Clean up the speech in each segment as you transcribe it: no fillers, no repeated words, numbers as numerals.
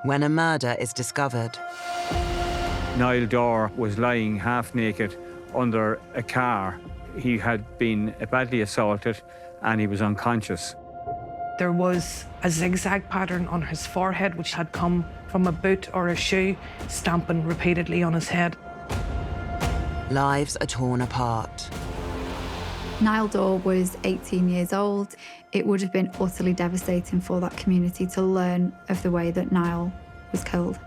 when a murder is discovered. Nile Dore was lying half naked under a car. He had been badly assaulted and he was unconscious. There was a zigzag pattern on his forehead which had come from a boot or a shoe, stamping repeatedly on his head. Lives are torn apart. Nile Dore was 18 years old. It would have been utterly devastating for that community to learn of the way that Nile was killed.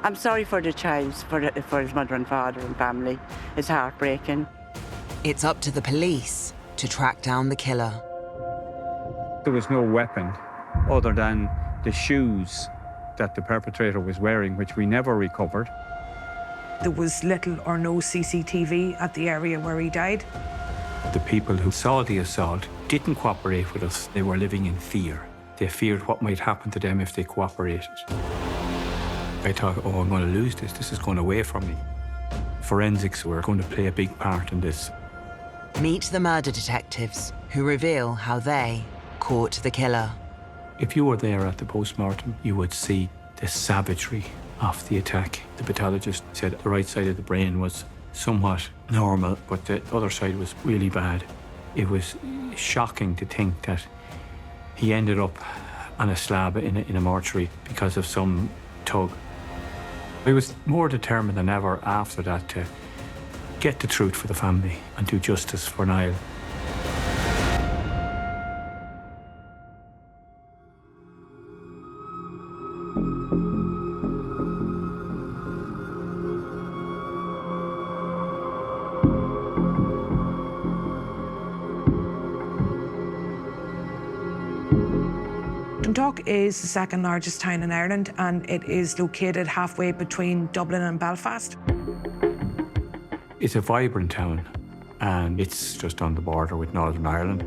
I'm sorry for the child, for his mother and father and family. It's heartbreaking. It's up to the police to track down the killer. There was no weapon other than the shoes that the perpetrator was wearing, which we never recovered. There was little or no CCTV at the area where he died. The people who saw the assault didn't cooperate with us. They were living in fear. They feared what might happen to them if they cooperated. I thought, oh, I'm going to lose this. This is going away from me. Forensics were going to play a big part in this. Meet the murder detectives who reveal how they caught the killer. If you were there at the post-mortem, you would see the savagery of the attack. The pathologist said the right side of the brain was somewhat normal, but the other side was really bad. It was shocking to think that he ended up on a slab in a mortuary because of some tug. I was more determined than ever after that to get the truth for the family and do justice for Nile. Dundalk is the second largest town in Ireland and it is located halfway between Dublin and Belfast. It's a vibrant town and it's just on the border with Northern Ireland.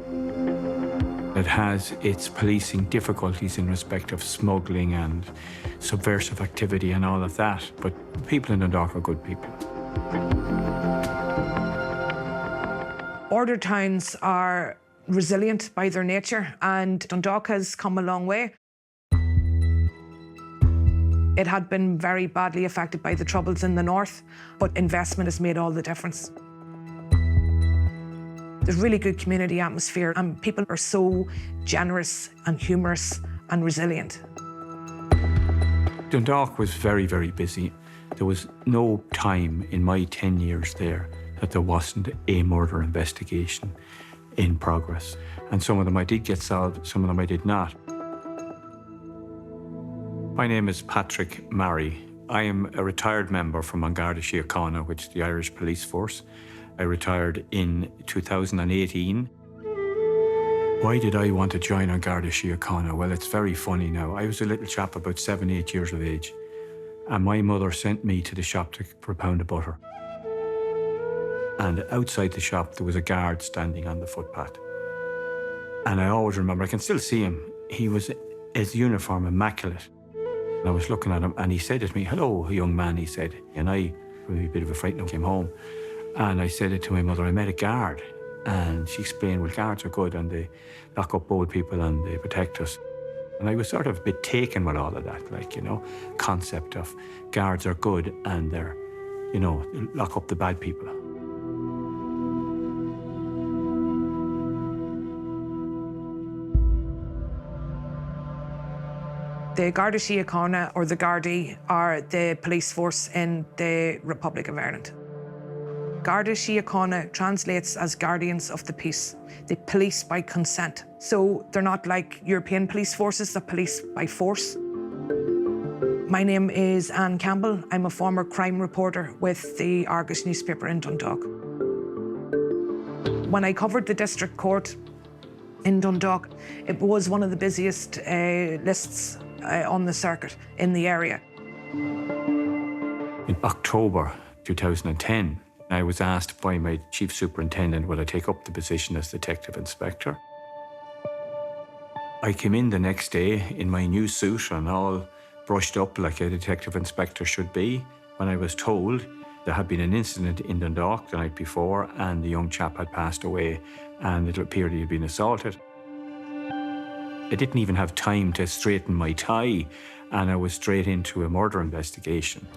It has its policing difficulties in respect of smuggling and subversive activity and all of that, but people in Dundalk are good people. Border towns are resilient by their nature, and Dundalk has come a long way. It had been very badly affected by the Troubles in the north, but investment has made all the difference. There's really good community atmosphere, and people are so generous and humorous and resilient. Dundalk was very, very busy. There was no time in my 10 years there that there wasn't a murder investigation in progress. And some of them I did get solved, some of them I did not. My name is Patrick Marry. I am a retired member from An Garda Síochána, which is the Irish police force. I retired in 2018. Why did I want to join An Garda Síochána? Well, it's very funny now. I was a little chap about 7, 8 years of age, and my mother sent me to the shop for a pound of butter. And outside the shop, there was a guard standing on the footpath. And I always remember, I can still see him. He was, his uniform, immaculate. And I was looking at him, and he said to me, "Hello, young man," he said. And I, with a bit of a fright, came home. And I said it to my mother, I met a guard. And she explained, well, guards are good, and they lock up old people and they protect us. And I was sort of a bit taken with all of that, like, you know, concept of guards are good and they're, you know, lock up the bad people. The Garda Síochána, or the Gardaí, are the police force in the Republic of Ireland. Garda Síochána translates as guardians of the peace. They police by consent. So they're not like European police forces that police by force. My name is Anne Campbell. I'm a former crime reporter with the Argus newspaper in Dundalk. When I covered the district court in Dundalk, it was one of the busiest lists on the circuit in the area. In October 2010, I was asked by my chief superintendent, would I take up the position as detective inspector? I came in the next day in my new suit and all brushed up like a detective inspector should be, when I was told there had been an incident in Dundalk the night before and the young chap had passed away and it appeared he had been assaulted. I didn't even have time to straighten my tie and I was straight into a murder investigation.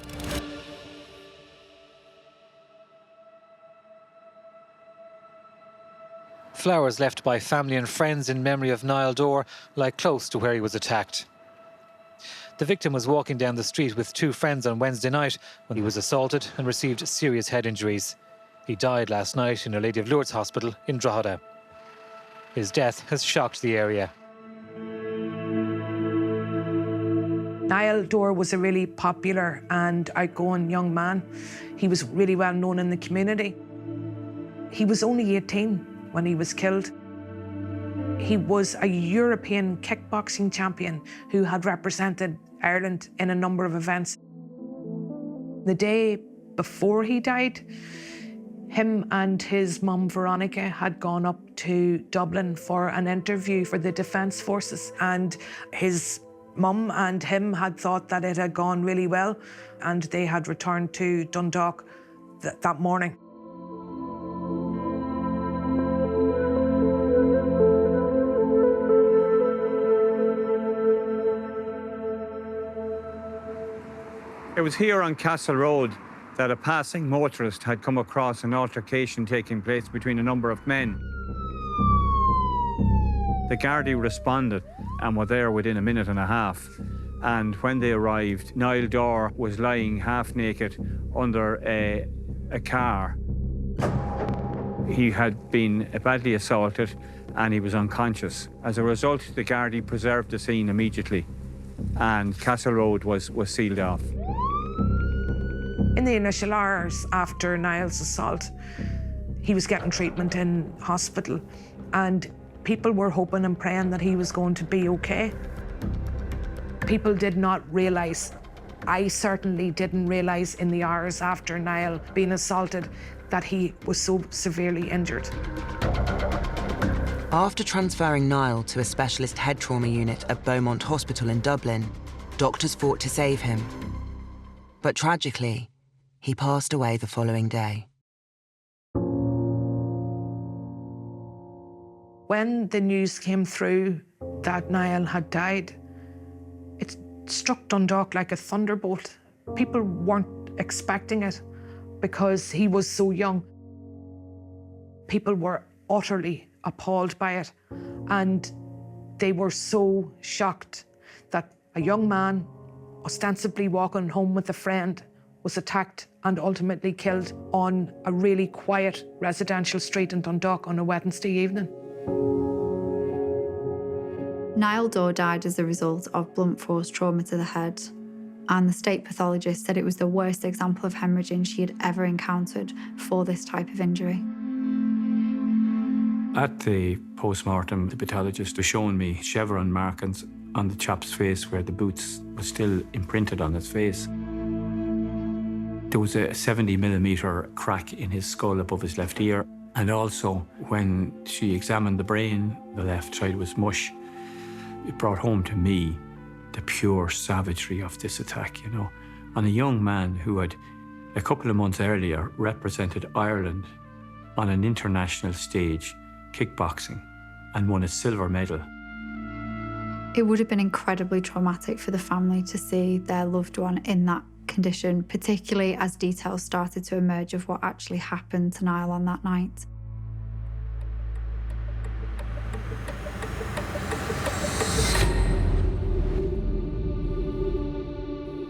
Flowers left by family and friends in memory of Nile Dore lie close to where he was attacked. The victim was walking down the street with two friends on Wednesday night when he was assaulted and received serious head injuries. He died last night in Our Lady of Lourdes Hospital in Drogheda. His death has shocked the area. Nile Dore was a really popular and outgoing young man. He was really well known in the community. He was only 18 when he was killed. He was a European kickboxing champion who had represented Ireland in a number of events. The day before he died, him and his mum, Veronica, had gone up to Dublin for an interview for the Defence Forces, and his mum and him had thought that it had gone really well, and they had returned to Dundalk that morning. It was here on Castle Road that a passing motorist had come across an altercation taking place between a number of men. The Gardaí responded and were there within a minute and a half. And when they arrived, Nile Dore was lying half naked under a car. He had been badly assaulted and he was unconscious. As a result, the Gardaí preserved the scene immediately and Castle Road was sealed off. In the initial hours after Niall's assault, he was getting treatment in hospital, and people were hoping and praying that he was going to be okay. People did not realise, I certainly didn't realise in the hours after Niall being assaulted, that he was so severely injured. After transferring Nile to a specialist head trauma unit at Beaumont Hospital in Dublin, doctors fought to save him. But tragically, he passed away the following day. When the news came through that Niall had died, it struck Dundalk like a thunderbolt. People weren't expecting it because he was so young. People were utterly appalled by it, and they were so shocked that a young man, ostensibly walking home with a friend, was attacked and ultimately killed on a really quiet residential street in Dundalk on a Wednesday evening. Nile Dore died as a result of blunt force trauma to the head, and the state pathologist said it was the worst example of hemorrhaging she had ever encountered for this type of injury. At the post-mortem, the pathologist was showing me chevron markings on the chap's face where the boots were still imprinted on his face. There was a 70mm crack in his skull above his left ear. And also, when she examined the brain, the left side was mush. It brought home to me the pure savagery of this attack, you know, on a young man who had, a couple of months earlier, represented Ireland on an international stage, kickboxing, and won a silver medal. It would have been incredibly traumatic for the family to see their loved one in that condition, particularly as details started to emerge of what actually happened to Nile on that night.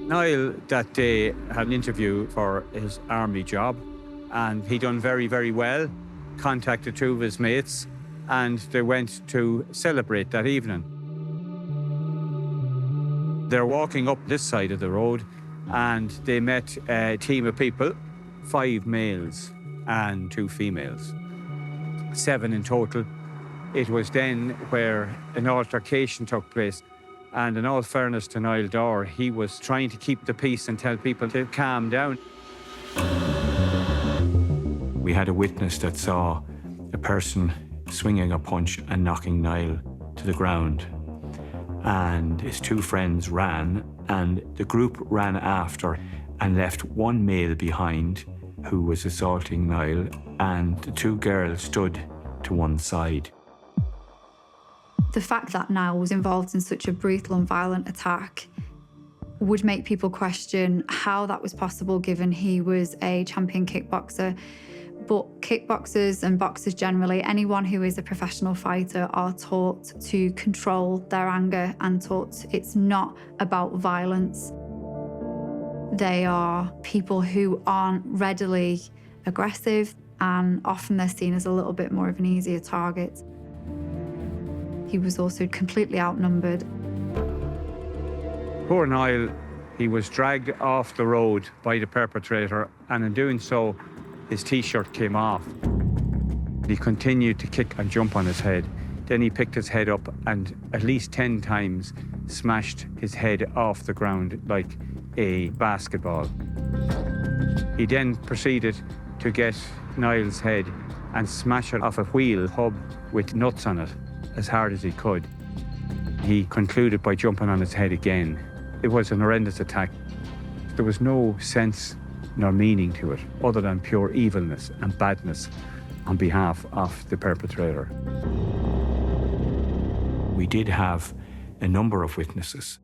Nile that day had an interview for his army job and he done very, very well, contacted two of his mates and they went to celebrate that evening. They're walking up this side of the road and they met a team of people, 5 males and 2 females, 7 in total. It was then where an altercation took place. And in all fairness to Nile Dore, he was trying to keep the peace and tell people to calm down. We had a witness that saw a person swinging a punch and knocking Nile to the ground. And his 2 friends ran, and the group ran after and left 1 male behind who was assaulting Nile, and the 2 girls stood to one side. The fact that Nile was involved in such a brutal and violent attack would make people question how that was possible given he was a champion kickboxer. But kickboxers and boxers generally, anyone who is a professional fighter, are taught to control their anger and taught it's not about violence. They are people who aren't readily aggressive, and often they're seen as a little bit more of an easier target. He was also completely outnumbered. Poor Nile, he was dragged off the road by the perpetrator, and in doing so, his T-shirt came off. He continued to kick and jump on his head. Then he picked his head up and at least 10 times smashed his head off the ground like a basketball. He then proceeded to get Nile's head and smash it off a wheel hub with nuts on it as hard as he could. He concluded by jumping on his head again. It was an horrendous attack. There was no sense nor meaning to it other than pure evilness and badness on behalf of the perpetrator. We did have a number of witnesses.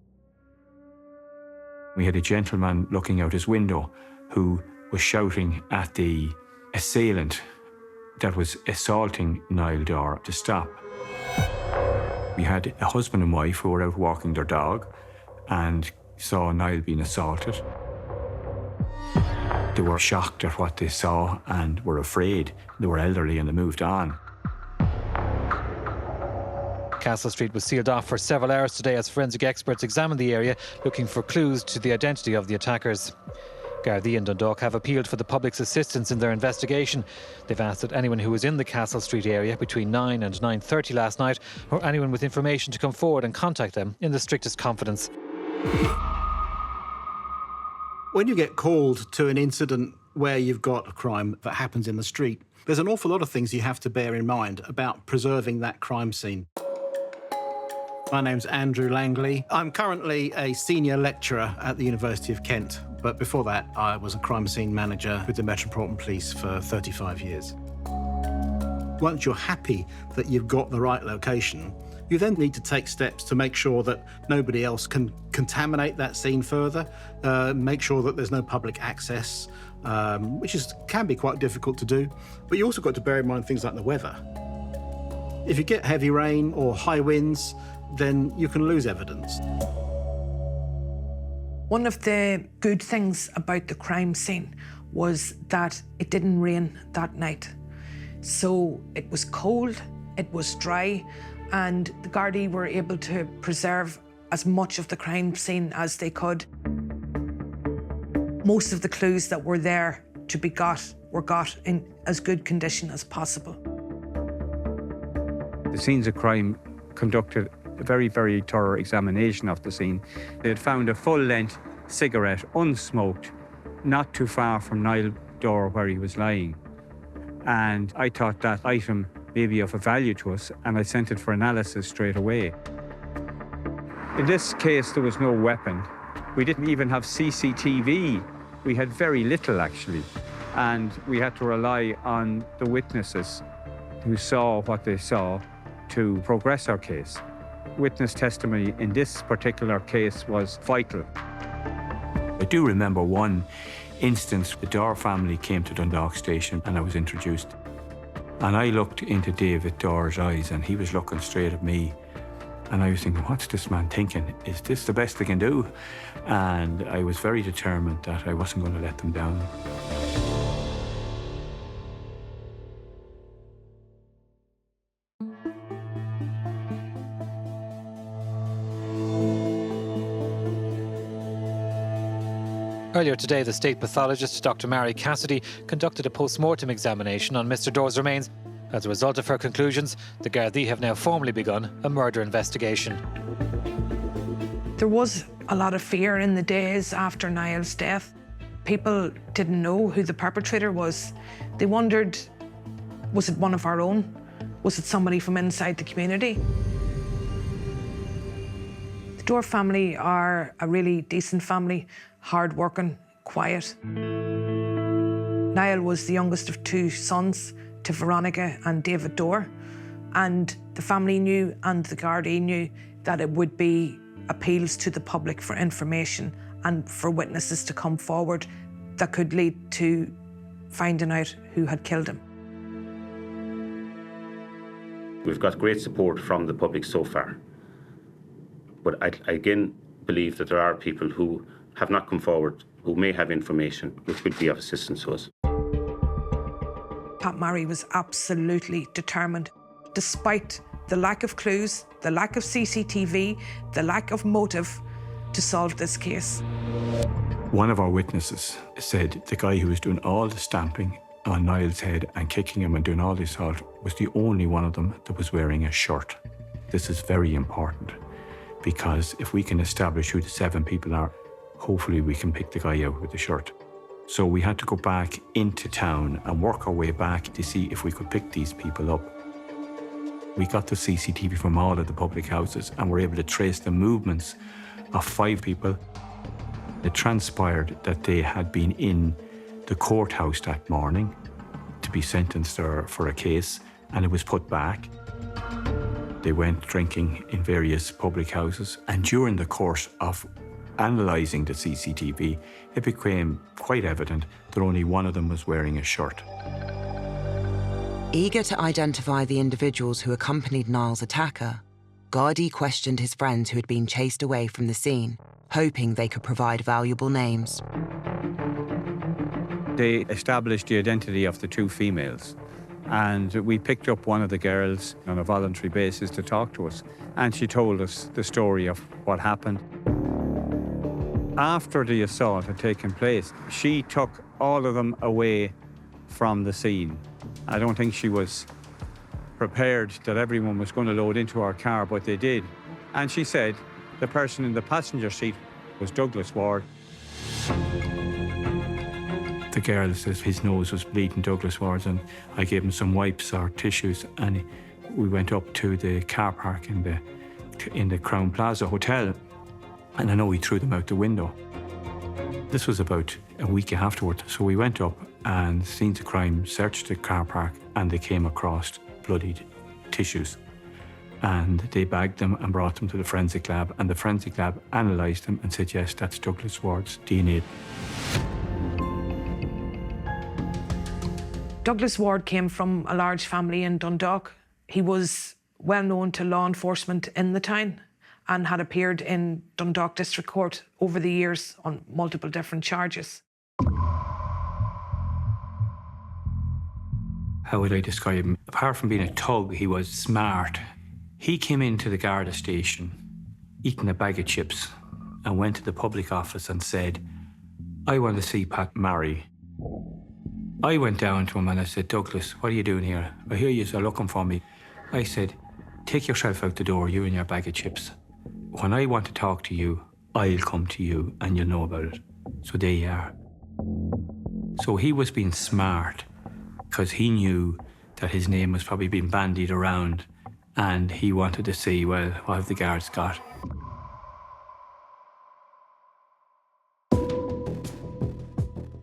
We had a gentleman looking out his window who was shouting at the assailant that was assaulting Nile Dore to stop. We had a husband and wife who were out walking their dog and saw Nile being assaulted. They were shocked at what they saw and were afraid. They were elderly and they moved on. Castle Street was sealed off for several hours today as forensic experts examined the area, looking for clues to the identity of the attackers. Gardaí and Dundalk have appealed for the public's assistance in their investigation. They've asked that anyone who was in the Castle Street area between 9 and 9:30 last night, or anyone with information, to come forward and contact them in the strictest confidence. When you get called to an incident where you've got a crime that happens in the street, there's an awful lot of things you have to bear in mind about preserving that crime scene. My name's Andrew Langley. I'm currently a senior lecturer at the University of Kent, but before that I was a crime scene manager with the Metropolitan Police for 35 years. Once you're happy that you've got the right location, you then need to take steps to make sure that nobody else can contaminate that scene further, make sure that there's no public access, which can be quite difficult to do. But you also got to bear in mind things like the weather. If you get heavy rain or high winds, then you can lose evidence. One of the good things about the crime scene was that it didn't rain that night. So it was cold, it was dry, and the Gardaí were able to preserve as much of the crime scene as they could. Most of the clues that were there to be got were got in as good condition as possible. The scenes of crime conducted a very, very thorough examination of the scene. They had found a full-length cigarette, unsmoked, not too far from Nile Dore where he was lying. And I thought that item may be of a value to us, and I sent it for analysis straight away. In this case, there was no weapon. We didn't even have CCTV. We had very little, actually. And we had to rely on the witnesses who saw what they saw to progress our case. Witness testimony in this particular case was vital. I do remember one instance. The Dore family came to Dundalk Station and I was introduced. And I looked into David Dore's eyes and he was looking straight at me. And I was thinking, what's this man thinking? Is this the best they can do? And I was very determined that I wasn't going to let them down. Earlier today, the state pathologist, Dr. Mary Cassidy, conducted a post-mortem examination on Mr. Dore's remains. As a result of her conclusions, the Gardaí have now formally begun a murder investigation. There was a lot of fear in the days after Niall's death. People didn't know who the perpetrator was. They wondered, was it one of our own? Was it somebody from inside the community? The Dore family are a really decent family, hard-working, quiet. Niall was the youngest of two sons to Veronica and David Dore, and the family knew and the Gardaí knew that it would be appeals to the public for information and for witnesses to come forward that could lead to finding out who had killed him. We've got great support from the public so far. But I again believe that there are people who have not come forward who may have information which would be of assistance to us. Pat Murray was absolutely determined, despite the lack of clues, the lack of CCTV, the lack of motive, to solve this case. One of our witnesses said the guy who was doing all the stamping on Niall's head and kicking him and doing all this assault was the only one of them that was wearing a shirt. This is very important, because if we can establish who the 7 people are, hopefully we can pick the guy out with the shirt. So we had to go back into town and work our way back to see if we could pick these people up. We got the CCTV from all of the public houses and were able to trace the movements of 5 people. It transpired that they had been in the courthouse that morning to be sentenced for a case, and it was put back. They went drinking in various public houses, and during the course of analysing the CCTV, it became quite evident that only one of them was wearing a shirt. Eager to identify the individuals who accompanied Niall's attacker, Gardaí questioned his friends who had been chased away from the scene, hoping they could provide valuable names. They established the identity of the 2 females, and we picked up one of the girls on a voluntary basis to talk to us, and she told us the story of what happened. After the assault had taken place, she took all of them away from the scene. I don't think she was prepared that everyone was going to load into our car, but they did. And she said the person in the passenger seat was Douglas Ward. The girl says his nose was bleeding, Douglas Ward's, and I gave him some wipes or tissues, and we went up to the car park in the Crown Plaza Hotel, and I know he threw them out the window. This was about a week afterwards, so we went up and scenes of crime, searched the car park, and they came across bloodied tissues. And they bagged them and brought them to the forensic lab, and the forensic lab analysed them and said, yes, that's Douglas Ward's DNA. Douglas Ward came from a large family in Dundalk. He was well known to law enforcement in the town and had appeared in Dundalk District Court over the years on multiple different charges. How would I describe him? Apart from being a thug, he was smart. He came into the Garda station, eating a bag of chips, and went to the public office and said, I want to see Pat Murray. I went down to him and I said, Douglas, what are you doing here? I hear you are looking for me. I said, take yourself out the door, you and your bag of chips. When I want to talk to you, I'll come to you and you'll know about it. So there you are. So he was being smart because he knew that his name was probably being bandied around, and he wanted to see, well, what have the guards got?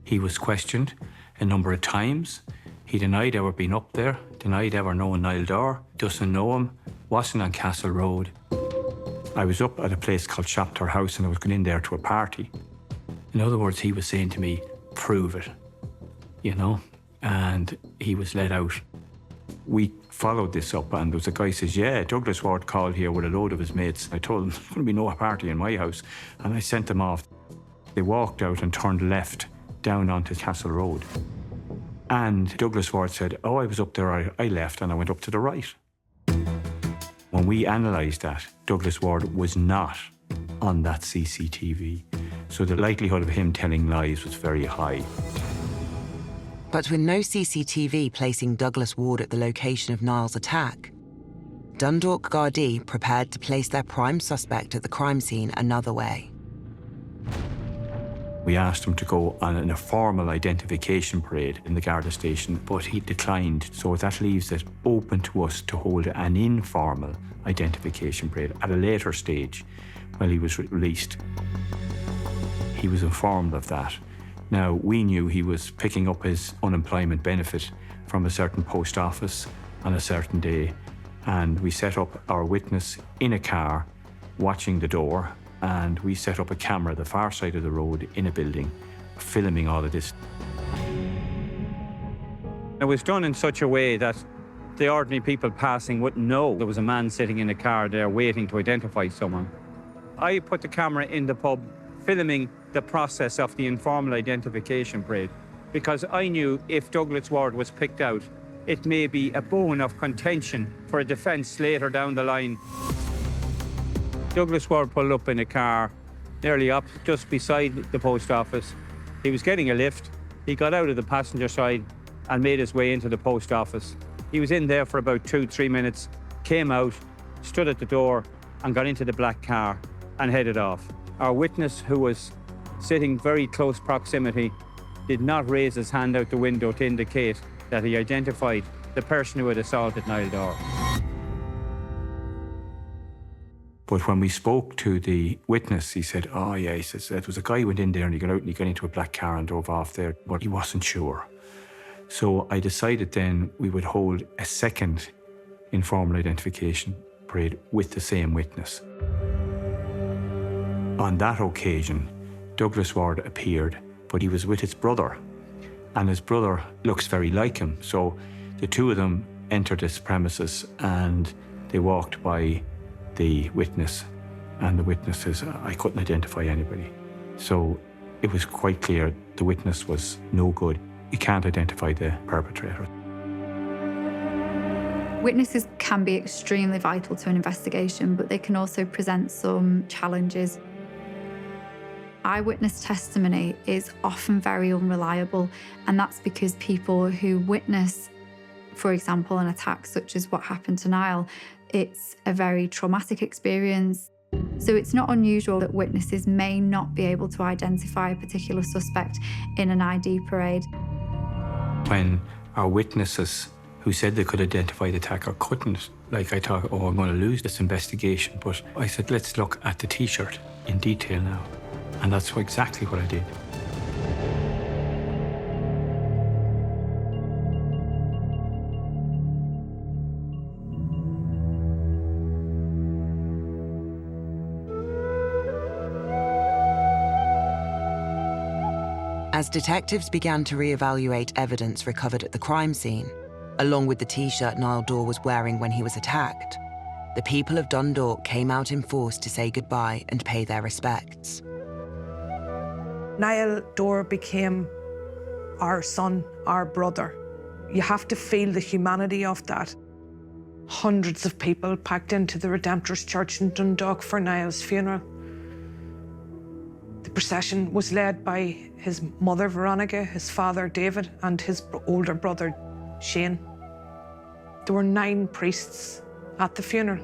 He was questioned a number of times. He denied ever being up there, denied ever knowing Nile Door, doesn't know him, wasn't on Castle Road. I was up at a place called Shopter House and I was going in there to a party. In other words, he was saying to me, prove it, you know? And he was let out. We followed this up and there was a guy who says, yeah, Douglas Ward called here with a load of his mates. I told him there's going to be no party in my house. And I sent them off. They walked out and turned left down onto Castle Road. And Douglas Ward said, oh, I was up there, I left and I went up to the right. When we analysed that, Douglas Ward was not on that CCTV. So the likelihood of him telling lies was very high. But with no CCTV placing Douglas Ward at the location of Niall's attack, Dundalk Gardaí prepared to place their prime suspect at the crime scene another way. We asked him to go on an informal identification parade in the Garda station, but he declined. So that leaves it open to us to hold an informal identification parade at a later stage when he was released. He was informed of that. Now, we knew he was picking up his unemployment benefit from a certain post office on a certain day, and we set up our witness in a car watching the door, and we set up a camera at the far side of the road in a building, filming all of this. It was done in such a way that the ordinary people passing wouldn't know there was a man sitting in a car there waiting to identify someone. I put the camera in the pub, filming the process of the informal identification parade, because I knew if Douglas Ward was picked out, it may be a bone of contention for a defence later down the line. Douglas Ward pulled up in a car nearly up just beside the post office. He was getting a lift. He got out of the passenger side and made his way into the post office. He was in there for about 2-3 minutes, came out, stood at the door and got into the black car and headed off. Our witness, who was sitting very close proximity, did not raise his hand out the window to indicate that he identified the person who had assaulted Nile Dore. But when we spoke to the witness, he said, oh yeah, he says, there was a guy who went in there and he got out and he got into a black car and drove off there, but he wasn't sure. So I decided then we would hold a second informal identification parade with the same witness. On that occasion, Douglas Ward appeared, but he was with his brother, and his brother looks very like him. So the two of them entered this premises and they walked by the witness, and the witness says, I couldn't identify anybody. So it was quite clear the witness was no good. You can't identify the perpetrator. Witnesses can be extremely vital to an investigation, but they can also present some challenges. Eyewitness testimony is often very unreliable, and that's because people who witness, for example, an attack such as what happened to Nile, it's a very traumatic experience. So it's not unusual that witnesses may not be able to identify a particular suspect in an ID parade. When our witnesses who said they could identify the attacker couldn't, I thought, oh, I'm going to lose this investigation. But I said, let's look at the T-shirt in detail now. And that's exactly what I did. As detectives began to reevaluate evidence recovered at the crime scene, along with the T-shirt Nile Dore was wearing when he was attacked, the people of Dundalk came out in force to say goodbye and pay their respects. Nile Dore became our son, our brother. You have to feel the humanity of that. Hundreds of people packed into the Redemptorist Church in Dundalk for Niall's funeral. The procession was led by his mother, Veronica, his father, David, and his older brother, Shane. There were 9 priests at the funeral.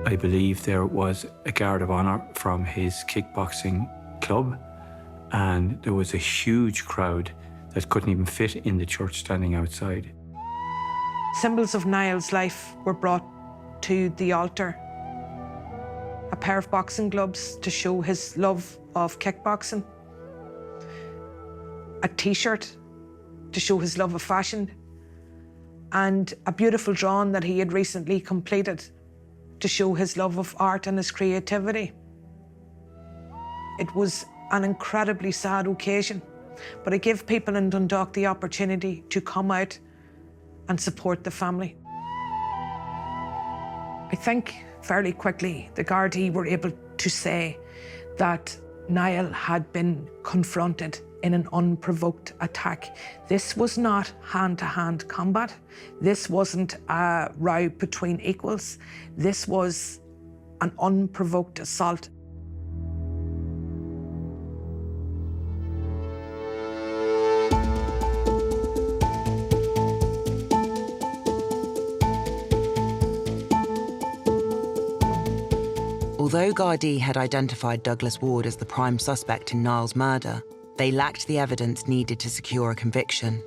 I believe there was a guard of honour from his kickboxing club, and there was a huge crowd that couldn't even fit in the church standing outside. Symbols of Niall's life were brought to the altar. A pair of boxing gloves to show his love of kickboxing. A T-shirt to show his love of fashion. And a beautiful drawing that he had recently completed to show his love of art and his creativity. It was an incredibly sad occasion, but it gave people in Dundalk the opportunity to come out and support the family. I think fairly quickly the Gardaí were able to say that Niall had been confronted in an unprovoked attack. This was not hand-to-hand combat. This wasn't a row between equals. This was an unprovoked assault. Although Gardaí had identified Douglas Ward as the prime suspect in Niall's murder, they lacked the evidence needed to secure a conviction.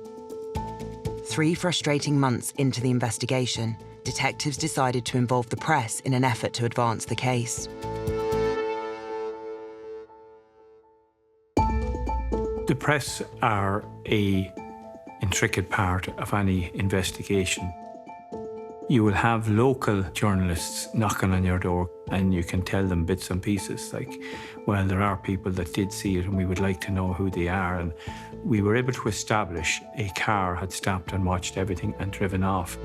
3 frustrating months into the investigation, detectives decided to involve the press in an effort to advance the case. The press are an intricate part of any investigation. You will have local journalists knocking on your door and you can tell them bits and pieces like, well, there are people that did see it and we would like to know who they are. And we were able to establish a car had stopped and watched everything and driven off.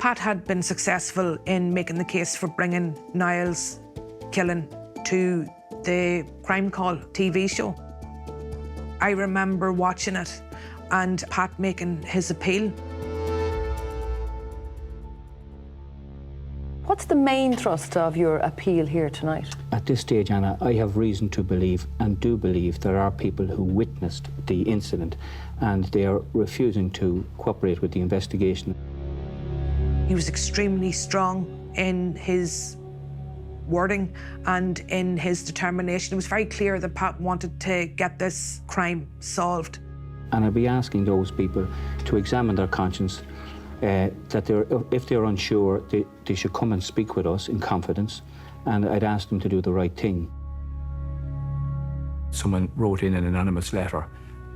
Pat had been successful in making the case for bringing Niall's killing to the Crime Call TV show. I remember watching it and Pat making his appeal. What's the main thrust of your appeal here tonight? At this stage, Anna, I have reason to believe, and do believe, there are people who witnessed the incident and they are refusing to cooperate with the investigation. He was extremely strong in his wording and in his determination. It was very clear that Pat wanted to get this crime solved. And I'd be asking those people to examine their conscience, that if they're unsure, they should come and speak with us in confidence, and I'd ask them to do the right thing. Someone wrote in an anonymous letter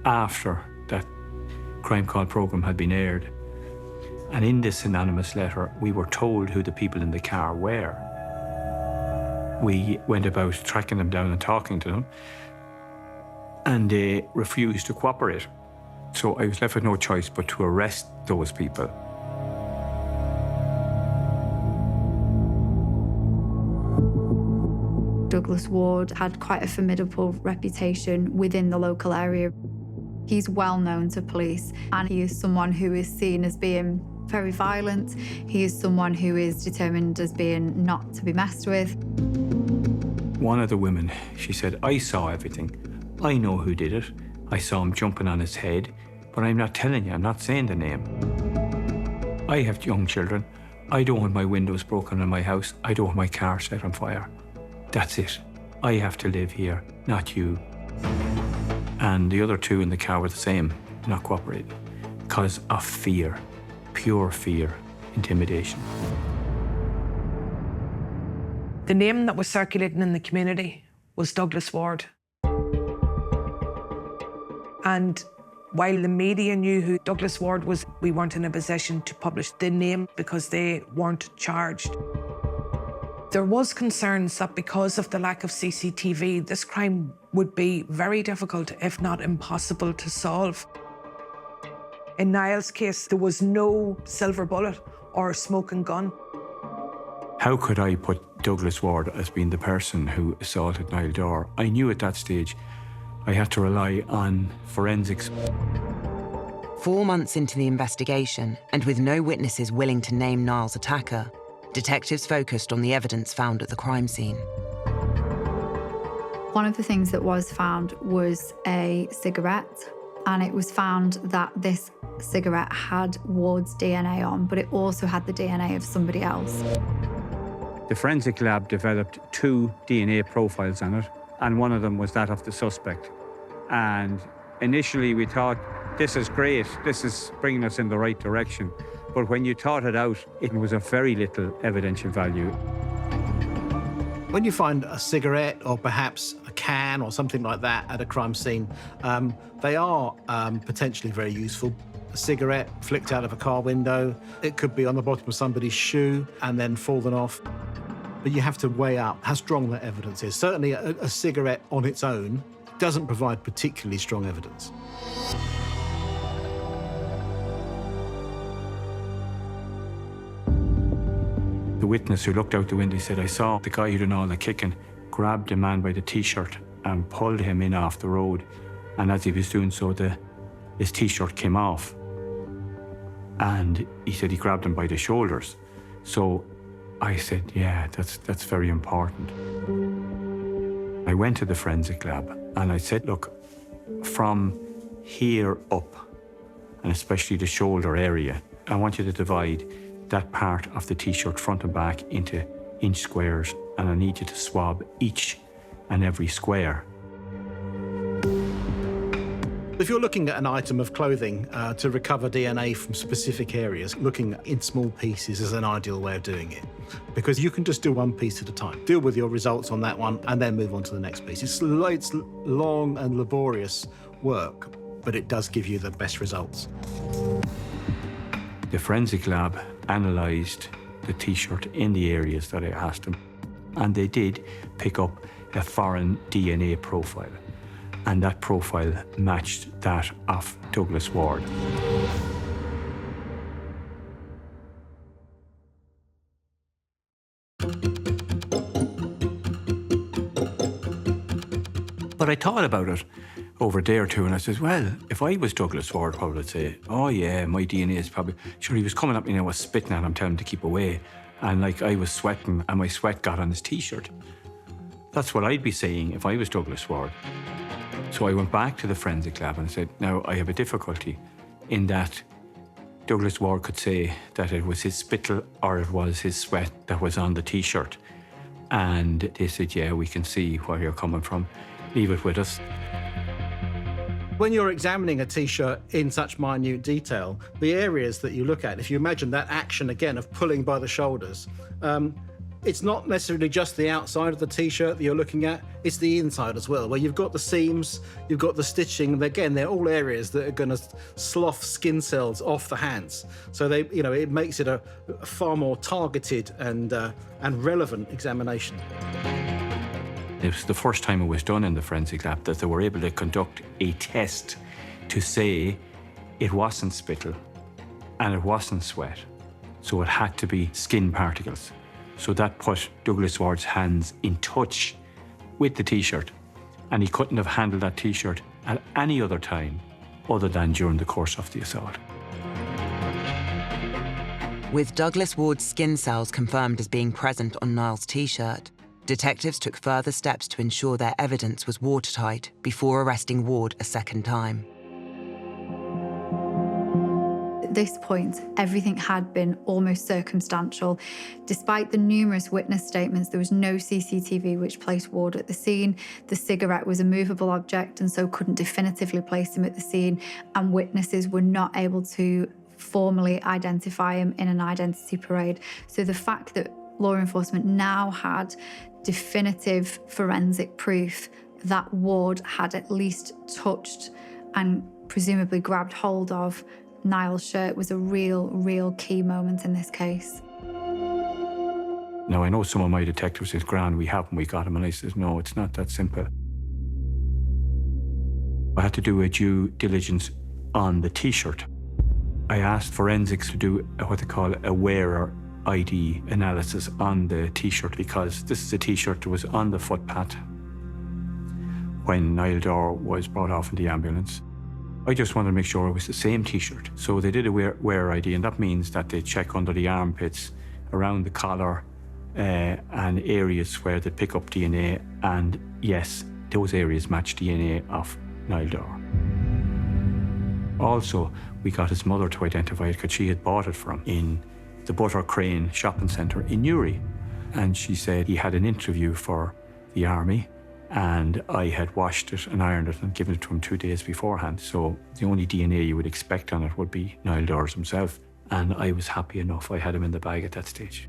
after that Crime Call programme had been aired. And in this anonymous letter, we were told who the people in the car were. We went about tracking them down and talking to them, and they refused to cooperate. So I was left with no choice but to arrest those people. Douglas Ward had quite a formidable reputation within the local area. He's well known to police, and he is someone who is seen as being very violent. He is someone who is determined as being not to be messed with. One of the women, she said, I saw everything. I know who did it. I saw him jumping on his head, but I'm not telling you, I'm not saying the name. I have young children. I don't want my windows broken in my house. I don't want my car set on fire. That's it. I have to live here, not you. And the other two in the car were the same, not cooperating, because of fear, pure fear, intimidation. The name that was circulating in the community was Douglas Ward. And while the media knew who Douglas Ward was, we weren't in a position to publish the name because they weren't charged. There was concerns that because of the lack of CCTV, this crime would be very difficult, if not impossible, to solve. In Niall's case, there was no silver bullet or smoking gun. How could I put Douglas Ward as being the person who assaulted Nile Dore? I knew at that stage I had to rely on forensics. 4 months into the investigation, and with no witnesses willing to name Niall's attacker, detectives focused on the evidence found at the crime scene. One of the things that was found was a cigarette, and it was found that this cigarette had Ward's DNA on, but it also had the DNA of somebody else. The forensic lab developed 2 DNA profiles on it, and one of them was that of the suspect. And initially we thought, this is great, this is bringing us in the right direction. But when you thought it out, it was of very little evidential value. When you find a cigarette or perhaps a can or something like that at a crime scene, they are potentially very useful. A cigarette flicked out of a car window, it could be on the bottom of somebody's shoe and then fallen off. But you have to weigh up how strong that evidence is. Certainly a cigarette on its own doesn't provide particularly strong evidence. The witness who looked out the window said, I saw the guy who done all the kicking, grabbed a man by the T-shirt and pulled him in off the road. And as he was doing so, his T-shirt came off. And he said he grabbed him by the shoulders. So I said, yeah, that's very important. I went to the forensic lab and I said, look, from here up, and especially the shoulder area, I want you to divide that part of the T-shirt front and back into inch squares, and I need you to swab each and every square. If you're looking at an item of clothing to recover DNA from specific areas, looking in small pieces is an ideal way of doing it, because you can just do one piece at a time. Deal with your results on that one and then move on to the next piece. It's long and laborious work, but it does give you the best results. The forensic lab analysed the T-shirt in the areas that I asked them, and they did pick up a foreign DNA profile, and that profile matched that of Douglas Ward. But I thought about it over a day or two, and I said, well, if I was Douglas Ward, probably would say, oh yeah, my DNA is probably... Sure, he was coming at me and I was spitting at him, telling him to keep away. And like, I was sweating and my sweat got on his T-shirt. That's what I'd be saying if I was Douglas Ward. So I went back to the forensic lab and said, now, I have a difficulty in that Douglas Ward could say that it was his spittle or it was his sweat that was on the T-shirt. And they said, yeah, we can see where you're coming from. Leave it with us. When you're examining a T-shirt in such minute detail, the areas that you look at, if you imagine that action again of pulling by the shoulders, it's not necessarily just the outside of the T-shirt that you're looking at, it's the inside as well, where you've got the seams, you've got the stitching, and again, they're all areas that are going to slough skin cells off the hands. So they, you know, it makes it a far more targeted and relevant examination. It was the first time it was done in the forensic lab that they were able to conduct a test to say it wasn't spittle and it wasn't sweat. So it had to be skin particles. So that put Douglas Ward's hands in touch with the T-shirt, and he couldn't have handled that T-shirt at any other time other than during the course of the assault. With Douglas Ward's skin cells confirmed as being present on Nile's T-shirt, detectives took further steps to ensure their evidence was watertight before arresting Ward a second time. At this point, everything had been almost circumstantial. Despite the numerous witness statements, there was no CCTV which placed Ward at the scene. The cigarette was a movable object and so couldn't definitively place him at the scene, and witnesses were not able to formally identify him in an identity parade. So the fact that law enforcement now had definitive forensic proof that Ward had at least touched and presumably grabbed hold of Nile's shirt was a real key moment in this case. Now, I know some of my detectives says, "Grand, we have him, we got him," and I says, no, it's not that simple. I had to do a due diligence on the T-shirt. I asked forensics to do what they call a wearer ID analysis on the T-shirt, because this is a T-shirt that was on the footpath when Nile Dore was brought off in the ambulance. I just wanted to make sure it was the same T-shirt. So they did a wearer ID, and that means that they check under the armpits, around the collar, and areas where they pick up DNA, and yes, those areas match DNA of Nile Dore. Also, we got his mother to identify it because she had bought it from in the Butter Crane shopping centre in Newry. And she said he had an interview for the army, and I had washed it and ironed it and given it to him 2 days beforehand. So the only DNA you would expect on it would be Nile Dore's himself. And I was happy enough. I had him in the bag at that stage.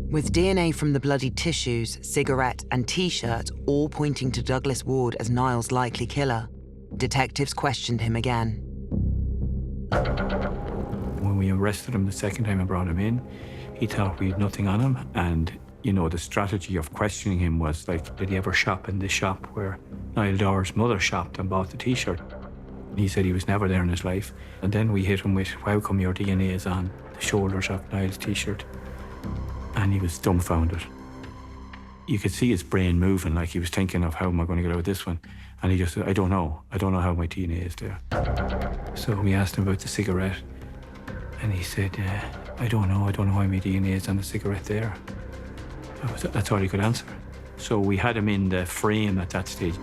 With DNA from the bloodied tissues, cigarette and T-shirt all pointing to Douglas Ward as Nile's likely killer, detectives questioned him again. When we arrested him the second time I brought him in, he thought we had nothing on him, and you know, the strategy of questioning him was like, did he ever shop in the shop where Nile Dore's mother shopped and bought the T-shirt? And he said he was never there in his life. And then we hit him with, how come your DNA is on the shoulders of Nile's T-shirt? And he was dumbfounded. You could see his brain moving, like he was thinking of, how am I going to get out of this one? And he just said, I don't know how my DNA is there. So we asked him about the cigarette, and he said, I don't know how my DNA is on the cigarette there. That's all he could answer. So we had him in the frame at that stage.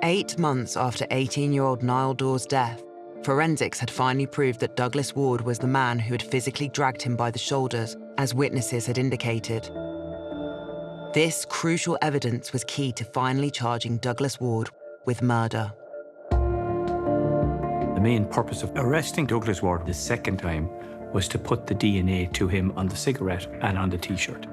Eight months after 18-year-old Nile Dore's death, Forensics had finally proved that Douglas Ward was the man who had physically dragged him by the shoulders, as witnesses had indicated. This crucial evidence was key to finally charging Douglas Ward with murder. The main purpose of arresting Douglas Ward the second time was to put the DNA to him on the cigarette and on the T-shirt.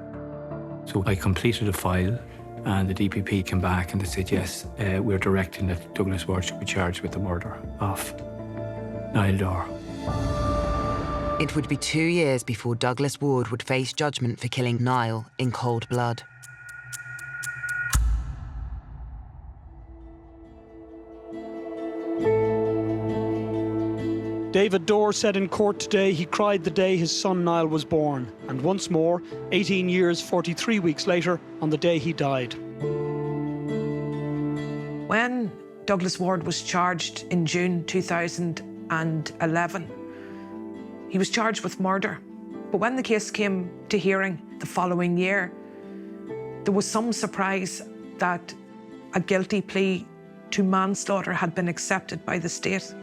So I completed a file, and the DPP came back and they said, yes, we're directing that Douglas Ward should be charged with the murder of Nile Dore. It would be 2 years before Douglas Ward would face judgment for killing Nile in cold blood. David Dore said in court today he cried the day his son Nile was born, and once more, 18 years, 43 weeks later, on the day he died. When Douglas Ward was charged in June 2011, he was charged with murder. But when the case came to hearing the following year, there was some surprise that a guilty plea to manslaughter had been accepted by the state.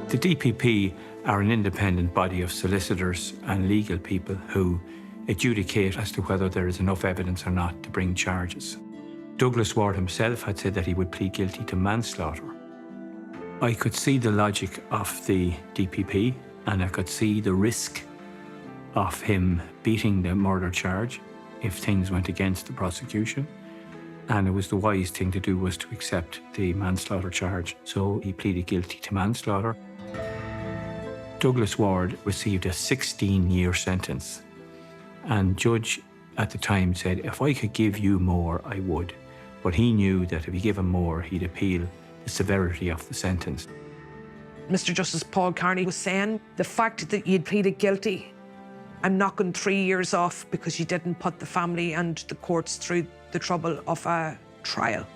The DPP are an independent body of solicitors and legal people who adjudicate as to whether there is enough evidence or not to bring charges. Douglas Ward himself had said that he would plead guilty to manslaughter. I could see the logic of the DPP, and I could see the risk of him beating the murder charge if things went against the prosecution. And it was the wise thing to do was to accept the manslaughter charge. So he pleaded guilty to manslaughter. Douglas Ward received a 16-year sentence. And judge at the time said, if I could give you more, I would. But he knew that if he gave him more, he'd appeal the severity of the sentence. Mr. Justice Paul Carney was saying, the fact that you'd pleaded guilty, I'm knocking 3 years off because you didn't put the family and the courts through the trouble of a trial.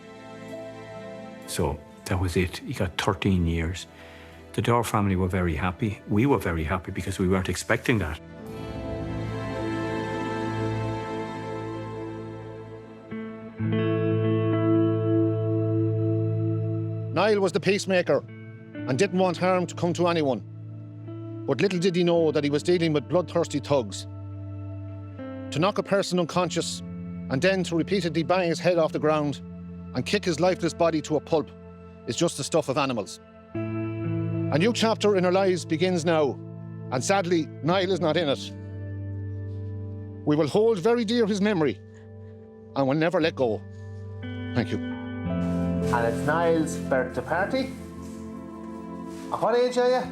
So that was it. He got 13 years. The Dore family were very happy. We were very happy because we weren't expecting that. Nile was the peacemaker and didn't want harm to come to anyone. But little did he know that he was dealing with bloodthirsty thugs. To knock a person unconscious and then to repeatedly bang his head off the ground and kick his lifeless body to a pulp is just the stuff of animals. A new chapter in our lives begins now, and sadly, Nile is not in it. We will hold very dear his memory and will never let go. Thank you. And it's Nile's birthday party. What age are you?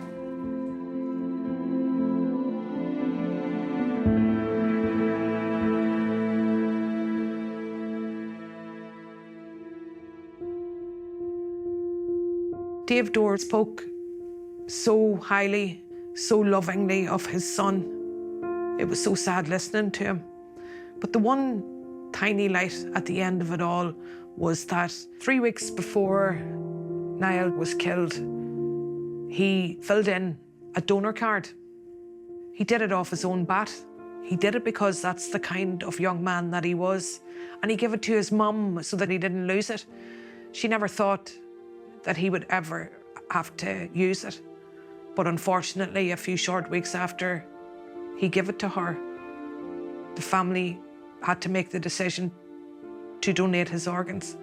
Dave Dore spoke so highly, so lovingly of his son. It was so sad listening to him. But the one tiny light at the end of it all was that 3 weeks before Nile was killed, he filled in a donor card. He did it off his own bat. He did it because that's the kind of young man that he was. And he gave it to his mum so that he didn't lose it. She never thought that he would ever have to use it. But unfortunately, a few short weeks after he gave it to her, the family had to make the decision to donate his organs.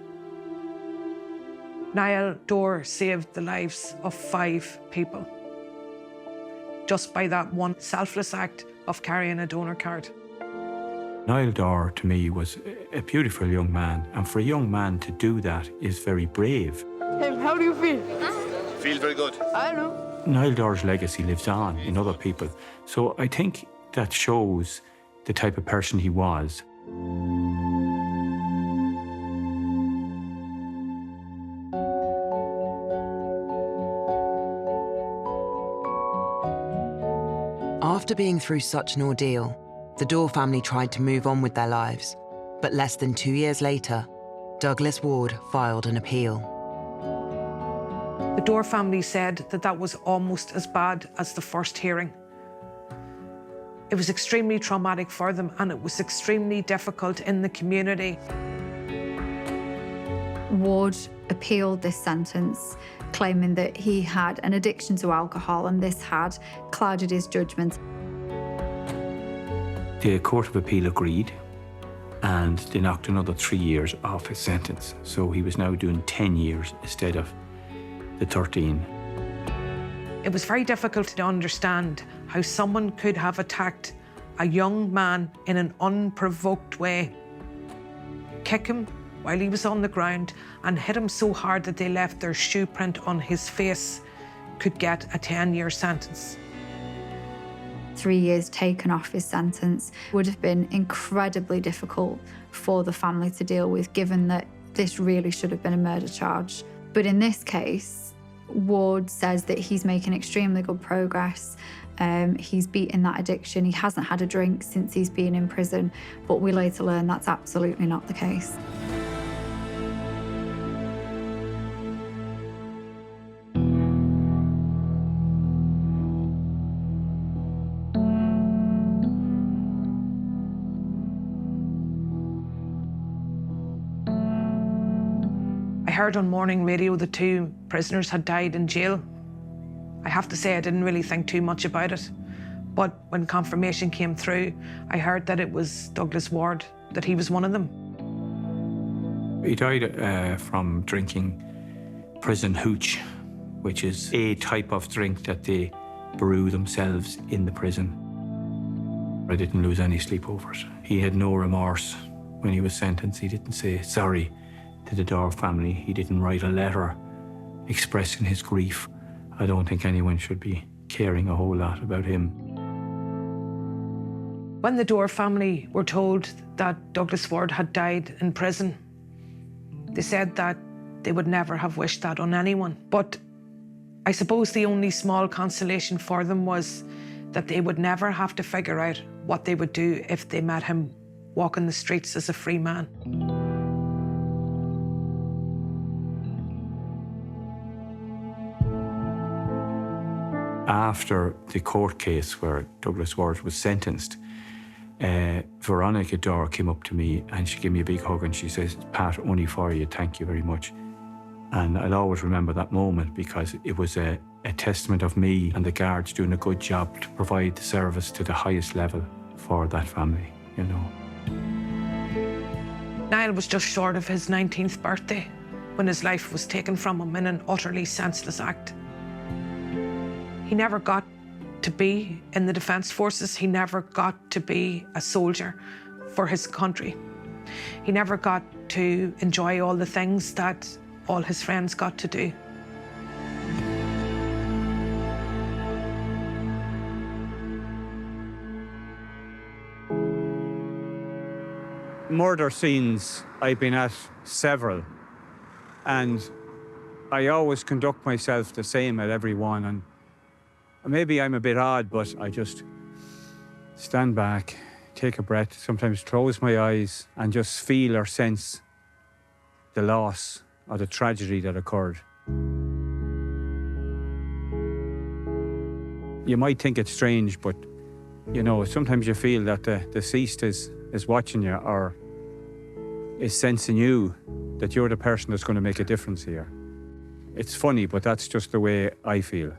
Nile Dore saved the lives of 5 people just by that one selfless act of carrying a donor card. Nile Dore, to me, was a beautiful young man, and for a young man to do that is very brave. How do you feel? Feel very good. I know. Nile Dore's legacy lives on in other people, so I think that shows the type of person he was. After being through such an ordeal, the Dore family tried to move on with their lives, but less than 2 years later, Douglas Ward filed an appeal. The Dore family said that that was almost as bad as the first hearing. It was extremely traumatic for them, and it was extremely difficult in the community. Ward appealed this sentence claiming that he had an addiction to alcohol and this had clouded his judgment. The Court of Appeal agreed, and they knocked another 3 years off his sentence. So he was now doing 10 years instead of the 13. It was very difficult to understand how someone could have attacked a young man in an unprovoked way, kick him while he was on the ground and hit him so hard that they left their shoe print on his face, could get a 10-year sentence. 3 years taken off his sentence would have been incredibly difficult for the family to deal with, given that this really should have been a murder charge. But in this case, Ward says that he's making extremely good progress. He's beaten that addiction. He hasn't had a drink since he's been in prison, but we later learn that's absolutely not the case. I heard on morning radio the 2 prisoners had died in jail. I have to say I didn't really think too much about it. But when confirmation came through, I heard that it was Douglas Ward, that he was one of them. He died from drinking prison hooch, which is a type of drink that they brew themselves in the prison. I didn't lose any sleep over it. He had no remorse when he was sentenced. He didn't say sorry to the Dorr family. He didn't write a letter expressing his grief. I don't think anyone should be caring a whole lot about him. When the Dorr family were told that Douglas Ward had died in prison, they said that they would never have wished that on anyone. But I suppose the only small consolation for them was that they would never have to figure out what they would do if they met him walking the streets as a free man. After the court case where Douglas Ward was sentenced, Veronica Dorr came up to me and she gave me a big hug and she says, "Pat, only for you, thank you very much." And I'll always remember that moment because it was a testament of me and the guards doing a good job to provide the service to the highest level for that family, you know. Nile was just short of his 19th birthday when his life was taken from him in an utterly senseless act. He never got to be in the Defence Forces. He never got to be a soldier for his country. He never got to enjoy all the things that all his friends got to do. Murder scenes, I've been at several, and I always conduct myself the same at every one. And maybe I'm a bit odd, but I just stand back, take a breath, sometimes close my eyes and just feel or sense the loss or the tragedy that occurred. You might think it's strange, but you know, sometimes you feel that the deceased is watching you or is sensing you, that you're the person that's going to make a difference here. It's funny, but that's just the way I feel.